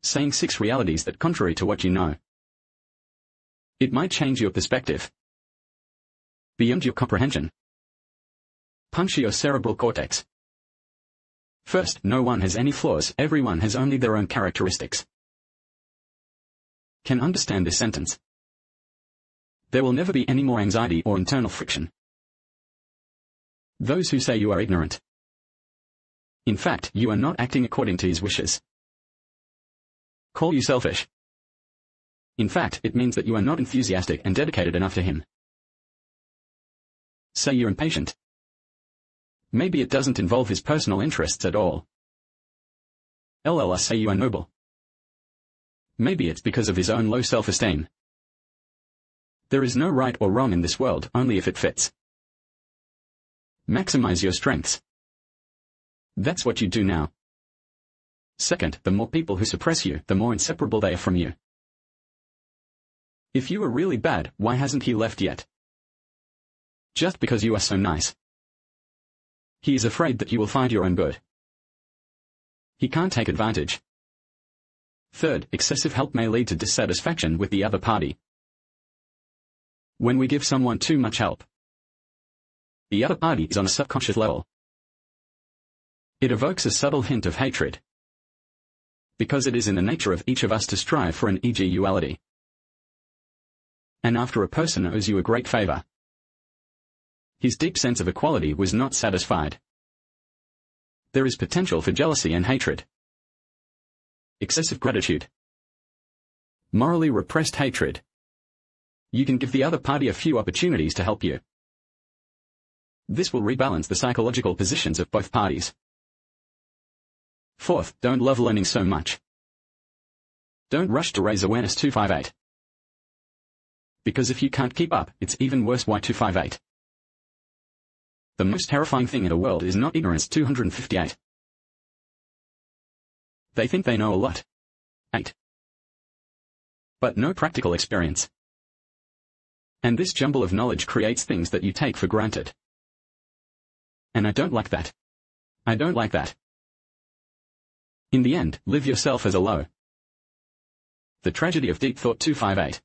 saying 6 realities that contrary to what you know. It might change your perspective beyond your comprehension. Puncture your cerebral cortex. First, no one has any flaws, everyone has only their own characteristics. Can understand this sentence. There will never be any more anxiety or internal friction. Those who say you are ignorant. In fact, you are not acting according to his wishes. Call you selfish. In fact, it means that you are not enthusiastic and dedicated enough to him. Say you're impatient. Maybe it doesn't involve his personal interests at all. Say you are noble. Maybe it's because of his own low self-esteem. There is no right or wrong in this world, only if it fits. Maximize your strengths. That's what you do now. Second, the more people who suppress you, the more inseparable they are from you. If you were really bad, why hasn't he left yet? Just because you are so nice. He is afraid that you will find your own good. He can't take advantage. Third, excessive help may lead to dissatisfaction with the other party. When we give someone too much help, the other party is on a subconscious level. It evokes a subtle hint of hatred, because it is in the nature of each of us to strive for an equality. And after a person owes you a great favor, his deep sense of equality was not satisfied. There is potential for jealousy and hatred. Excessive gratitude. Morally repressed hatred. You can give the other party a few opportunities to help you. This will rebalance the psychological positions of both parties. Fourth, don't love learning so much. Don't rush to raise awareness 258. Because if you can't keep up, it's even worse. Why 258? The most terrifying thing in the world is not ignorance. 258. They think they know a lot. 8. But no practical experience. And this jumble of knowledge creates things that you take for granted. And I don't like that. I don't like that. In the end, live yourself as a low. The tragedy of deep thought. 258.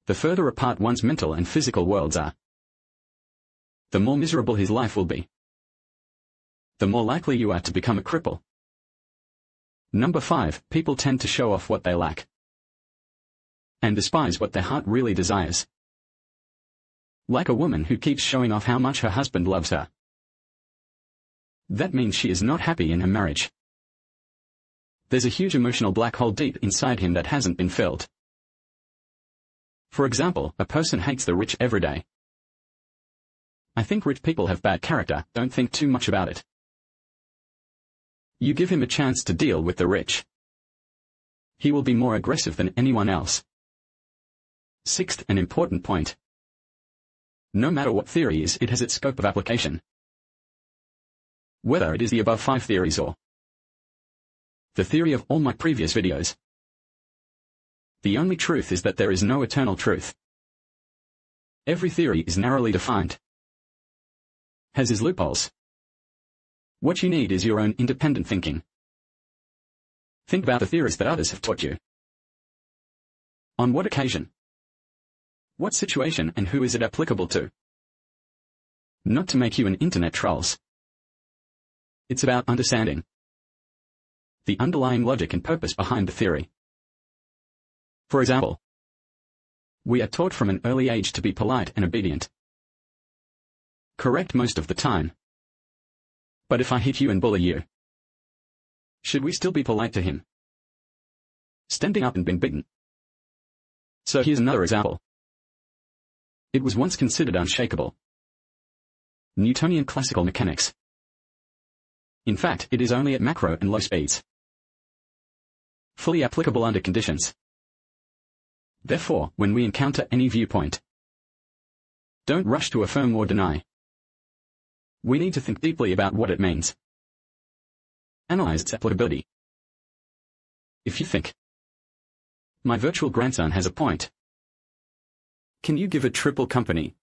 The further apart one's mental and physical worlds are, the more miserable his life will be. The more likely you are to become a cripple. Number 5, people tend to show off what they lack and despise what their heart really desires. Like a woman who keeps showing off how much her husband loves her. That means she is not happy in her marriage. There's a huge emotional black hole deep inside him that hasn't been filled. For example, a person hates the rich every day. I think rich people have bad character, don't think too much about it. You give him a chance to deal with the rich. He will be more aggressive than anyone else. Sixth and important point. No matter what theory is, it has its scope of application. Whether it is the above 5 theories or the theory of all my previous videos. The only truth is that there is no eternal truth. Every theory is narrowly defined, has its loopholes. What you need is your own independent thinking. Think about the theories that others have taught you. On what occasion? What situation and who is it applicable to? Not to make you an internet trolls. It's about understanding the underlying logic and purpose behind the theory. For example, we are taught from an early age to be polite and obedient. Correct most of the time. But if I hit you and bully you, should we still be polite to him? Standing up and being beaten. So here's another example. It was once considered unshakable. Newtonian classical mechanics. In fact, it is only at macro and low speeds. Fully applicable under conditions. Therefore, when we encounter any viewpoint, don't rush to affirm or deny. We need to think deeply about what it means. Analyze its applicability. If you think, my virtual grandson has a point, can you give a triple company